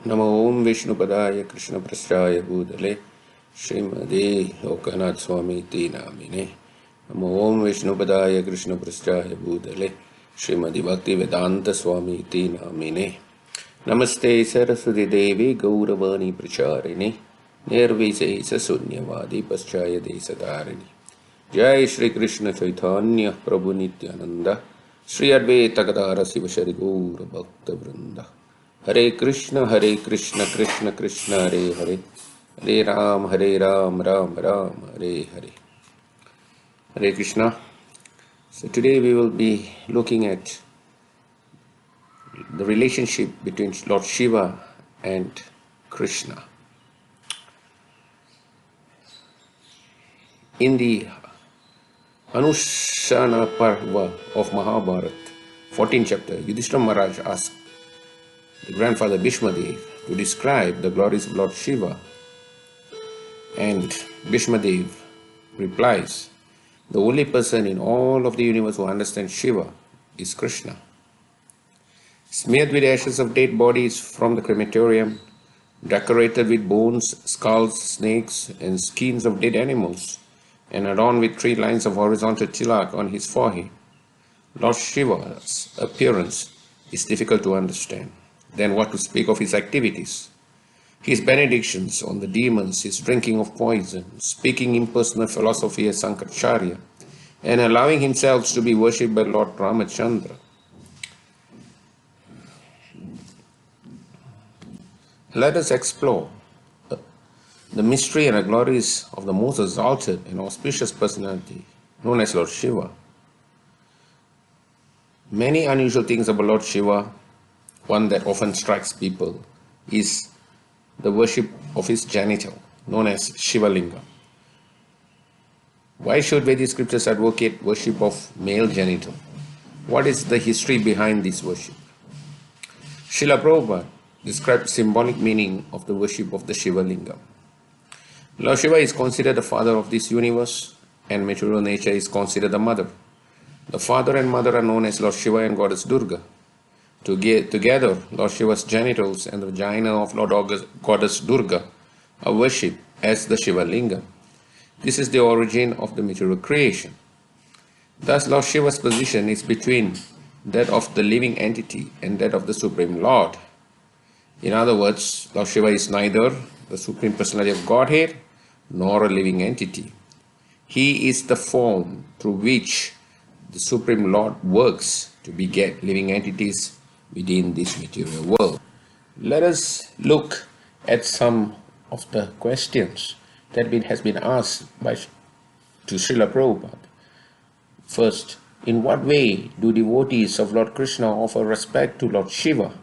नमो ओम विष्णुपदाय कृष्णप्रस्थाय भूतले श्रीमदे लोकनाथ स्वामी इति नामिने। नमो ओम विष्णुपदाय कृष्णप्रस्थाय भूतले श्रीमदि भक्तिवेदांत स्वामी इति नामिने। नमस्ते सरस्वती देवी गौरवाणी प्रचारिणे निर्विशेष शून्यवादी पश्चाय देशतारिणी। जय श्री कृष्ण चैतन्य प्रभु नित्यानंद श्री अद्वैत गदाधर शिव शरि गौर भक्त वृंद। हरे कृष्ण कृष्ण कृष्ण हरे हरे, हरे Ram Ram Ram Hare Hare. Hare Krishna. So today we will be looking at the relationship between Lord Shiva and Krishna. In the Anushana Parva of Mahabharata, 14th chapter, Yudhishthira Maharaj asked the grandfather Bhishmadev to describe the glories of Lord Shiva, and Bhishmadev replies, the only person in all of the universe who understands Shiva is Krishna. Smeared with ashes of dead bodies from the crematorium, decorated with bones, skulls, snakes, and skins of dead animals, and adorned with 3 lines of horizontal tilak on his forehead, Lord Shiva's appearance is difficult to understand. Then what to speak of his activities? His benedictions on the demons, his drinking of poison, speaking impersonal philosophy as Sankaracharya, and allowing himself to be worshipped by Lord Ramachandra. Let us explore the mystery and the glories of the most exalted and auspicious personality known as Lord Shiva. Many unusual things about Lord Shiva. One that often strikes people is the worship of his genital, known as Shiva Linga. Why should Vedic scriptures advocate worship of male genital? What is the history behind this worship? Srila Prabhupada described symbolic meaning of the worship of the Shiva Linga. Lord Shiva is considered the father of this universe, and material nature is considered the mother. The father and mother are known as Lord Shiva and Goddess Durga. Together, Lord Shiva's genitals and the vagina of Lord Goddess Durga are worshipped as the Shiva Linga. This is the origin of the material creation. Thus, Lord Shiva's position is between that of the living entity and that of the Supreme Lord. In other words, Lord Shiva is neither the Supreme Personality of Godhead nor a living entity. He is the form through which the Supreme Lord works to beget living entities within this material world. Let us look at some of the questions that has been asked to Srila Prabhupada. First, in what way do devotees of Lord Krishna offer respect to Lord Shiva?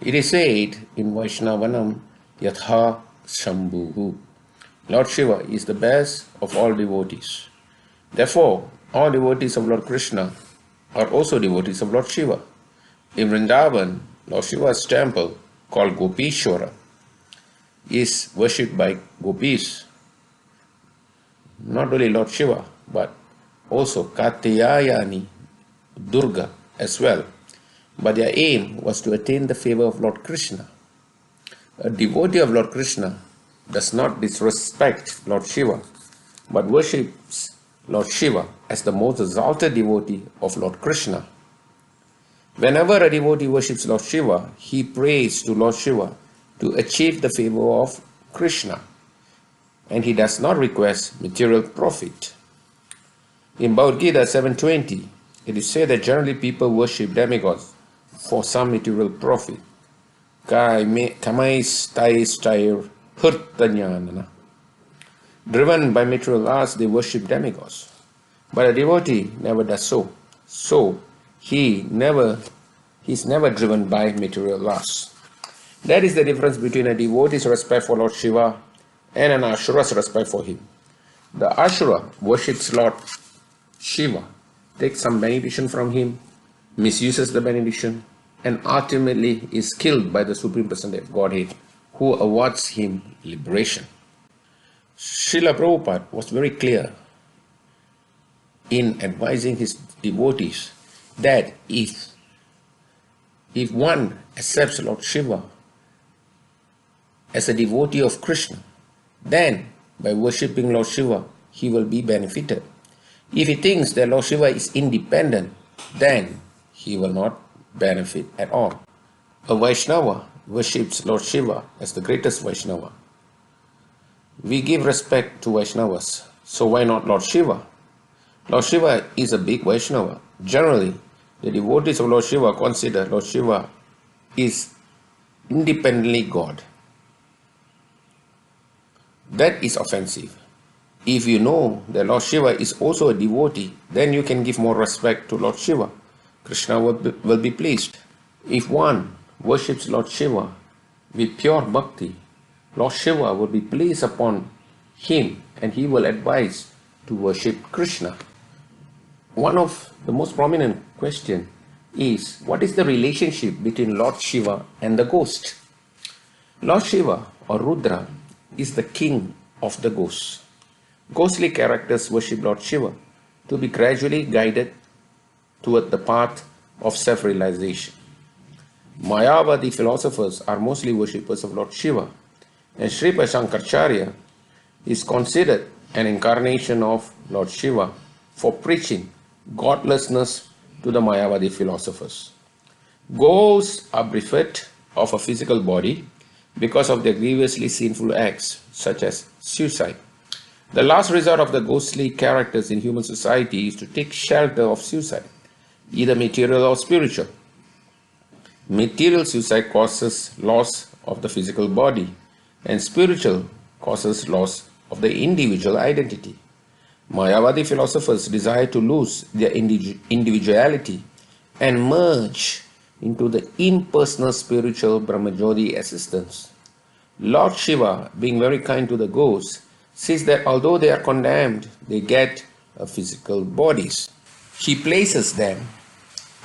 It is said in Vaishnavanam Yatha Shambhuhu, Lord Shiva is the best of all devotees. Therefore, all devotees of Lord Krishna are also devotees of Lord Shiva. In Vrindavan, Lord Shiva's temple, called Gopishwara, is worshipped by gopis. Not only Lord Shiva, but also Katyayani, Durga as well. But their aim was to attain the favor of Lord Krishna. A devotee of Lord Krishna does not disrespect Lord Shiva, but worships Lord Shiva as the most exalted devotee of Lord Krishna. Whenever a devotee worships Lord Shiva, he prays to Lord Shiva to achieve the favor of Krishna, and he does not request material profit. In Bhagavad Gita 7.20, it is said that generally people worship demigods for some material profit. Driven by material lust, they worship demigods. But a devotee never does so. So, he's never driven by material lust. That is the difference between a devotee's respect for Lord Shiva and an Ashura's respect for him. The Ashura worships Lord Shiva, takes some benediction from him, misuses the benediction, and ultimately is killed by the Supreme Personality of Godhead, who awards him liberation. Srila Prabhupada was very clear in advising his devotees that if If one accepts Lord Shiva as a devotee of Krishna, then by worshipping Lord Shiva, he will be benefited. If he thinks that Lord Shiva is independent, then he will not benefit at all. A Vaishnava worships Lord Shiva as the greatest Vaishnava. We give respect to Vaishnavas, so why not Lord Shiva? Lord Shiva is a big Vaishnava. Generally, the devotees of Lord Shiva consider Lord Shiva is independently God. That is offensive. If you know that Lord Shiva is also a devotee, then you can give more respect to Lord Shiva. Krishna will be pleased. If one worships Lord Shiva with pure bhakti, Lord Shiva will be pleased upon him and he will advise to worship Krishna. One of the most prominent questions is, what is the relationship between Lord Shiva and the ghost? Lord Shiva or Rudra is the king of the ghosts. Ghostly characters worship Lord Shiva to be gradually guided toward the path of self-realization. Mayavadi philosophers are mostly worshippers of Lord Shiva, and Srila Shankaracharya is considered an incarnation of Lord Shiva for preaching godlessness to the Mayavadi philosophers. Ghosts are bereft of a physical body because of their grievously sinful acts, such as suicide. The last resort of the ghostly characters in human society is to take shelter of suicide, either material or spiritual. Material suicide causes loss of the physical body, and spiritual causes loss of the individual identity. Mayavadi philosophers desire to lose their individuality and merge into the impersonal spiritual Brahmajyoti existence. Lord Shiva, being very kind to the ghosts, says that although they are condemned, they get physical bodies. He places them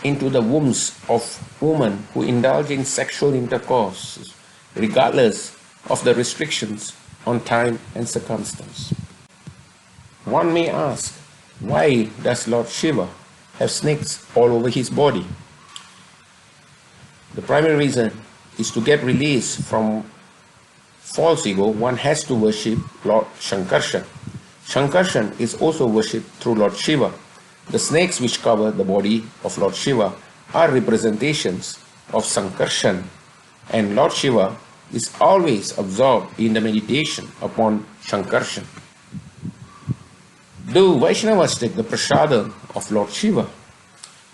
into the wombs of women who indulge in sexual intercourse, regardless of the restrictions on time and circumstance. One may ask, why does Lord Shiva have snakes all over his body? The primary reason is to get release from false ego. One has to worship Lord Shankarshan. Shankarshan is also worshipped through Lord Shiva. The snakes which cover the body of Lord Shiva are representations of Sankarshan, and Lord Shiva is always absorbed in the meditation upon Shankarshan. Do Vaishnavas take the prasadam of Lord Shiva?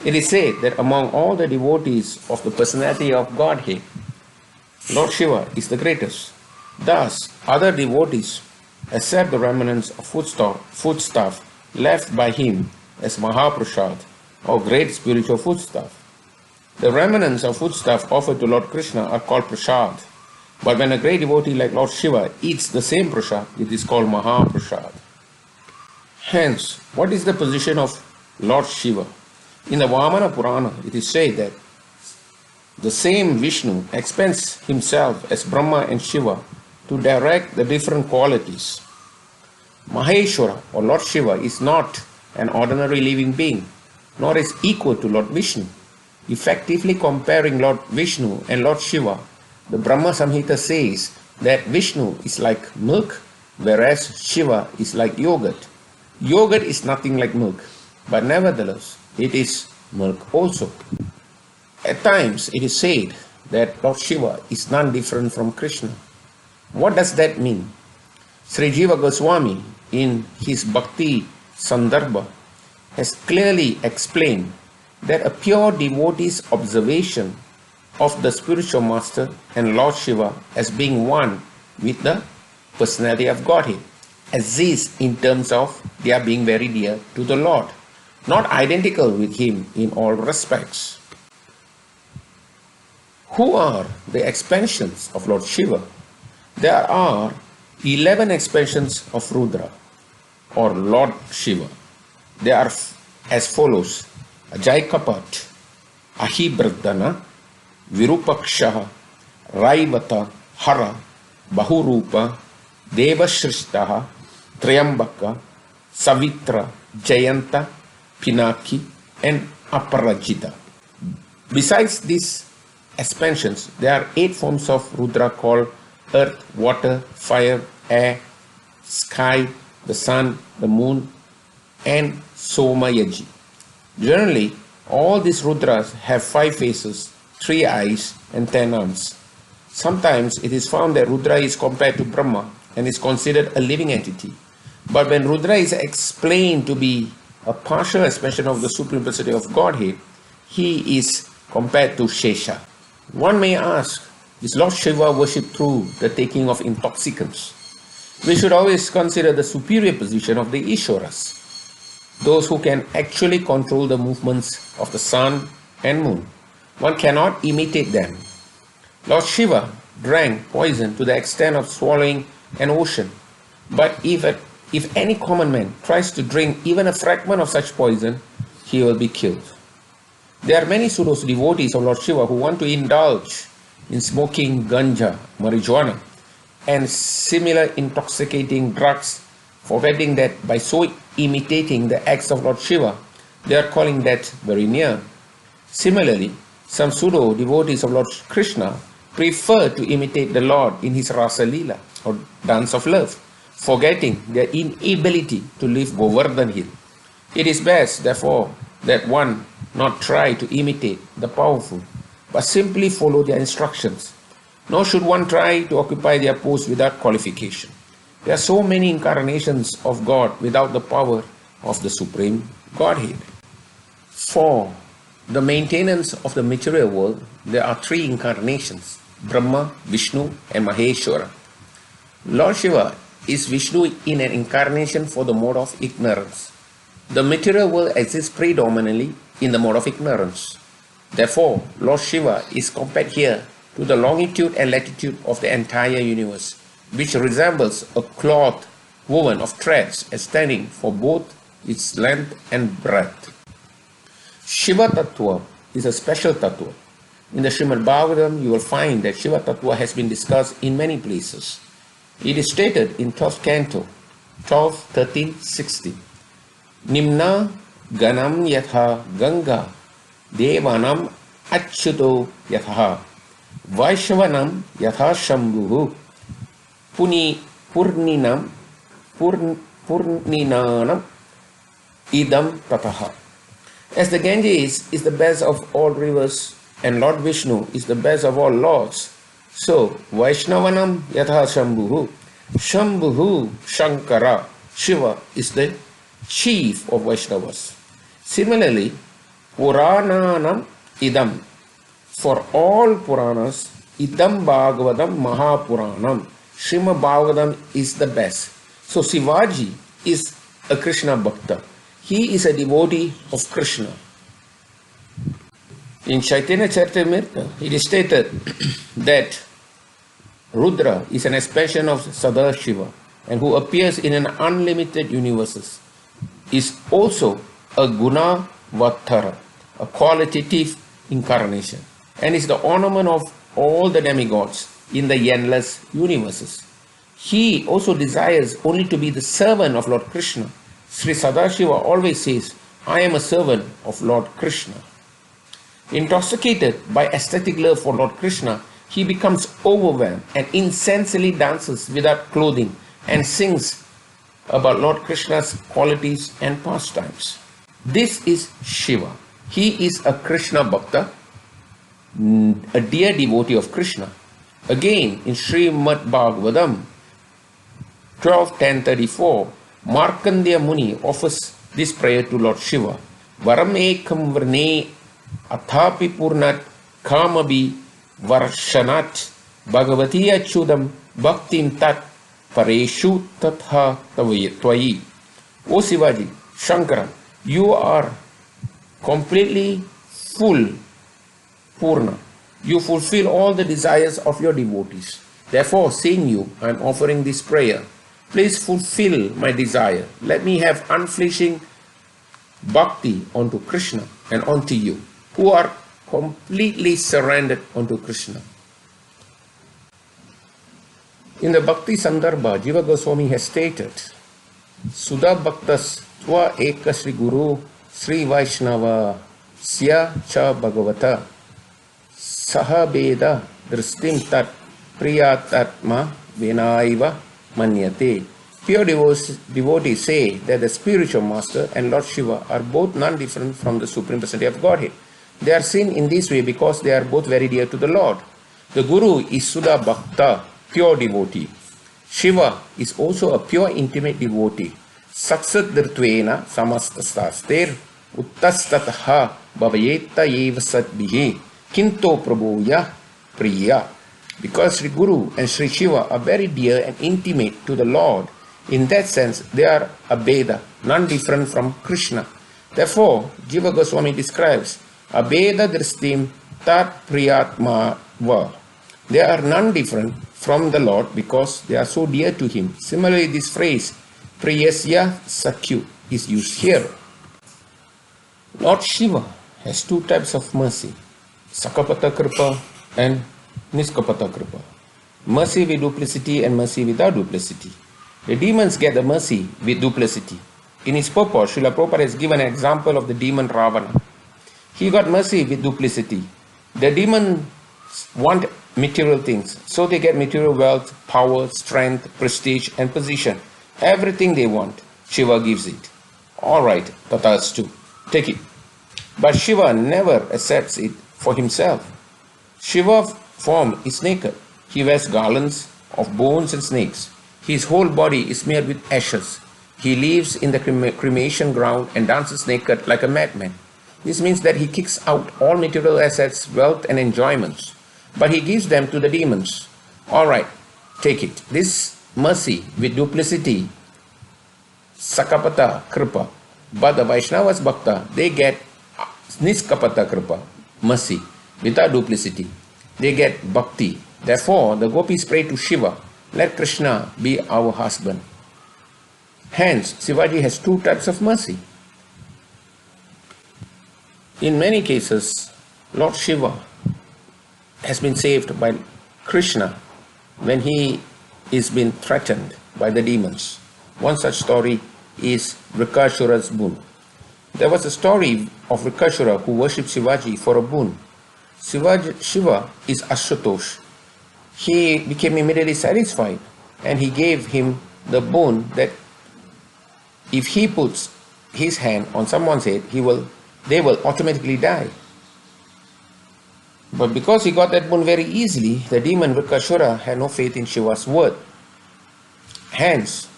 It is said that among all the devotees of the personality of Godhead, Lord Shiva is the greatest. Thus, other devotees accept the remnants of foodstuff left by him as Mahaprasad or great spiritual foodstuff. The remnants of foodstuff offered to Lord Krishna are called prasad, but when a great devotee like Lord Shiva eats the same prasad, it is called Mahaprasad. Hence, what is the position of Lord Shiva? In the Vamana Purana, it is said that the same Vishnu expends himself as Brahma and Shiva to direct the different qualities. Maheshwara or Lord Shiva is not an ordinary living being, nor is equal to Lord Vishnu. Effectively comparing Lord Vishnu and Lord Shiva, the Brahma Samhita says that Vishnu is like milk, whereas Shiva is like yogurt. Yogurt is nothing like milk, but nevertheless, it is milk also. At times, it is said that Lord Shiva is none different from Krishna. What does that mean? Sri Jiva Goswami, in his Bhakti Sandarbha, has clearly explained that a pure devotee's observation of the spiritual master and Lord Shiva as being one with the personality of Godhead exists in terms of their being very dear to the Lord, not identical with him in all respects. Who are the expansions of Lord Shiva? There are 11 expansions of Rudra or Lord Shiva. They are as follows: Ajaikapat, Ahibradana, Virupaksha, Raivata, Hara, Bahurupa, Devashrishtaha, Trayambaka, Savitra, Jayanta, Pinaki, and Aparajita. Besides these expansions, there are 8 forms of Rudra called earth, water, fire, air, sky, the sun, the moon, and Somayaji. Generally, all these Rudras have 5 faces, 3 eyes, and 10 arms. Sometimes it is found that Rudra is compared to Brahma and is considered a living entity. But when Rudra is explained to be a partial expression of the Supreme Personality of Godhead, he is compared to Shesha. One may ask, is Lord Shiva worshipped through the taking of intoxicants? We should always consider the superior position of the Ishwaras, those who can actually control the movements of the sun and moon. One cannot imitate them. Lord Shiva drank poison to the extent of swallowing an ocean. But if any common man tries to drink even a fragment of such poison, he will be killed. There are many pseudo devotees of Lord Shiva who want to indulge in smoking ganja, marijuana, and similar intoxicating drugs, forgetting that by so imitating the acts of Lord Shiva, they are calling death very near. Similarly, some pseudo devotees of Lord Krishna prefer to imitate the Lord in his Rasa Leela, or dance of love, forgetting their inability to live Govardhan Hill. It is best, therefore, that one not try to imitate the powerful, but simply follow their instructions. Nor should one try to occupy their post without qualification. There are so many incarnations of God without the power of the Supreme Godhead. For the maintenance of the material world, there are 3 incarnations: Brahma, Vishnu, and Maheshwara. Lord Shiva is Vishnu in an incarnation for the mode of ignorance. The material world exists predominantly in the mode of ignorance. Therefore, Lord Shiva is compared here to the longitude and latitude of the entire universe, which resembles a cloth woven of threads extending for both its length and breadth. Shiva Tattva is a special Tattva. In the Srimad Bhagavatam, you will find that Shiva Tattva has been discussed in many places. It is stated in 12th canto, 12, 13, 16. Nimna ganam yatha ganga devanam achyuto yatha vaishvanam yatha shambhuhu purninanam idam tataha. As the Ganges is the best of all rivers and Lord Vishnu is the best of all lords, so Vaishnavanam yatha Shambhuhu, Shambhuhu Shankara, Shiva is the chief of Vaishnavas. Similarly, Purananam idam, for all Puranas, idam Bhagavatam Mahapuranam, Srimad Bhagavatam is the best. So Shivaji is a Krishna Bhakta. He is a devotee of Krishna. In Chaitanya Charitamrita, it is stated that Rudra is an expression of Sadashiva and who appears in an unlimited universes, is also a Guna Vattara, a qualitative incarnation, and is the ornament of all the demigods in the endless universes. He also desires only to be the servant of Lord Krishna. Sri Sadashiva always says, I am a servant of Lord Krishna. Intoxicated by aesthetic love for Lord Krishna, he becomes overwhelmed and insensibly dances without clothing and sings about Lord Krishna's qualities and pastimes. This is Shiva. He is a Krishna Bhakta, a dear devotee of Krishna. Again, in Srimad Bhagavatam 12:10-34, Markandeya Muni offers this prayer to Lord Shiva. Varam ekam varne athapi purnat kamabi varshanat bhagavati achudam bhaktim tat pareshu tatha tvayi. O Shivaji, Shankara, you are completely full, Purna. You fulfill all the desires of your devotees. Therefore, seeing you, I am offering this prayer. Please fulfill my desire. Let me have unflinching bhakti onto Krishna and onto you, who are completely surrendered unto Krishna. In the Bhakti Sandarbha, Jiva Goswami has stated, Sudha Bhaktas Tva Eka Sri Guru Sri Vaishnava Sya Cha Bhagavata saha beda dristim tat priyatatma vinaiva manyate. Pure devotees say that the spiritual master and Lord Shiva are both non-different from the Supreme Personality of Godhead. They are seen in this way because they are both very dear to the Lord. The Guru is Sudha Bhakta, pure devotee. Shiva is also a pure intimate devotee. Satsat dirtvena samastastaster uttastatha bhavayeta eva satbihi kinto prabhuya priya. Because Sri Guru and Sri Shiva are very dear and intimate to the Lord, in that sense they are abheda, none different from Krishna. Therefore, Jiva Goswami describes abheda dristim tat priyatma va. They are none different from the Lord because they are so dear to Him. Similarly, this phrase priyasya sakyu is used here. Lord Shiva has two types of mercy, sakapata kripa and niskapata kripa. Mercy with duplicity and mercy without duplicity. The demons get the mercy with duplicity. In his purport, Srila Prabhupada has given an example of the demon Ravana. He got mercy with duplicity. The demons want material things, so they get material wealth, power, strength, prestige and position. Everything they want, Shiva gives it. Alright, tatastu, take it. But Shiva never accepts it for himself. Shiva's form is naked. He wears garlands of bones and snakes. His whole body is smeared with ashes. He lives in the cremation ground and dances naked like a madman. This means that he kicks out all material assets, wealth and enjoyments, but he gives them to the demons. Alright, take it. This mercy with duplicity, sakapata kripa, but the Vaishnavas bhakta, they get niskapata kripa, mercy, without duplicity. They get bhakti. Therefore, the gopis pray to Shiva, let Krishna be our husband. Hence, Shivaji has two types of mercy. In many cases, Lord Shiva has been saved by Krishna when he is being threatened by the demons. One such story is Vrikashura's boon. There was a story of Vrikashura who worshipped Shivaji for a boon. Shiva is Ashutosh. He became immediately satisfied and he gave him the boon that if he puts his hand on someone's head, they will automatically die. But because he got that boon very easily, the demon Vrikashura had no faith in Shiva's word. Hence,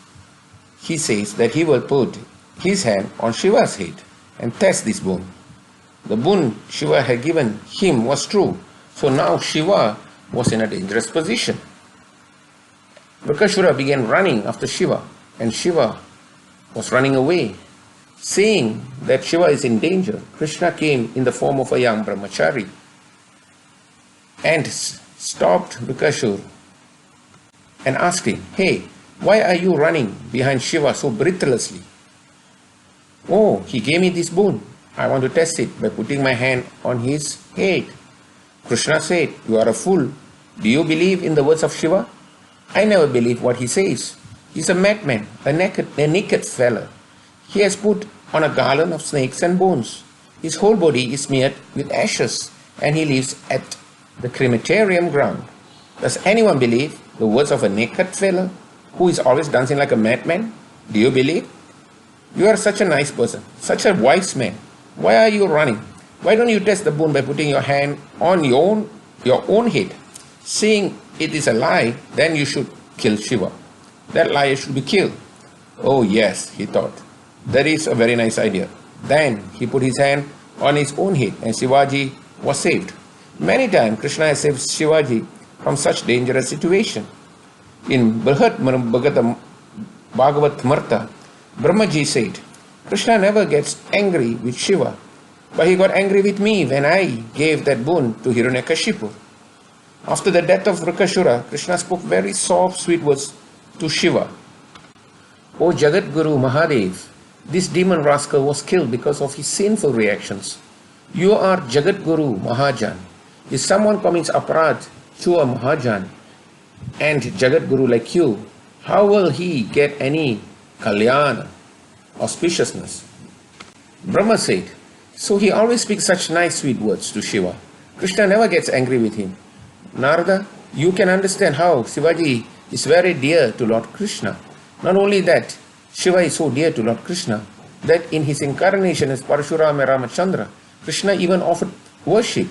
he says that he will put his hand on Shiva's head and test this boon. The boon Shiva had given him was true, so now Shiva was in a dangerous position. Vrikashura began running after Shiva, and Shiva was running away. Seeing that Shiva is in danger, Krishna came in the form of a young brahmachari and stopped Vrikashura and asked him, "Hey, why are you running behind Shiva so breathlessly?" "Oh, he gave me this boon. I want to test it by putting my hand on his head." Krishna said, "You are a fool. Do you believe in the words of Shiva? I never believe what he says. He's a madman, a naked fellow. He has put on a garland of snakes and bones. His whole body is smeared with ashes, and he lives at the crematorium ground. Does anyone believe the words of a naked fellow who is always dancing like a madman? Do you believe? You are such a nice person, such a wise man. Why are you running? Why don't you test the boon by putting your hand on your own head? Seeing it is a lie, then you should kill Shiva. That liar should be killed." "Oh yes," he thought, "that is a very nice idea." Then he put his hand on his own head and Shivaji was saved. Many times Krishna has saved Shivaji from such dangerous situation. In Brihat Bhagavat Marta, Brahmaji said, "Krishna never gets angry with Shiva, but he got angry with me when I gave that boon to Hiranyakashipu." After the death of Vrikashura, Krishna spoke very soft, sweet words to Shiva. "O Jagat Guru Mahadev, this demon rascal was killed because of his sinful reactions. You are Jagat Guru Mahajan. If someone commits aparadh to a Mahajan and Jagat Guru like you, how will he get any kalyana, auspiciousness?" Brahma said, "So he always speaks such nice sweet words to Shiva. Krishna never gets angry with him. Narada, you can understand how Shivaji is very dear to Lord Krishna. Not only that, Shiva is so dear to Lord Krishna that in his incarnation as Parashurama Ramachandra, Krishna even offered worship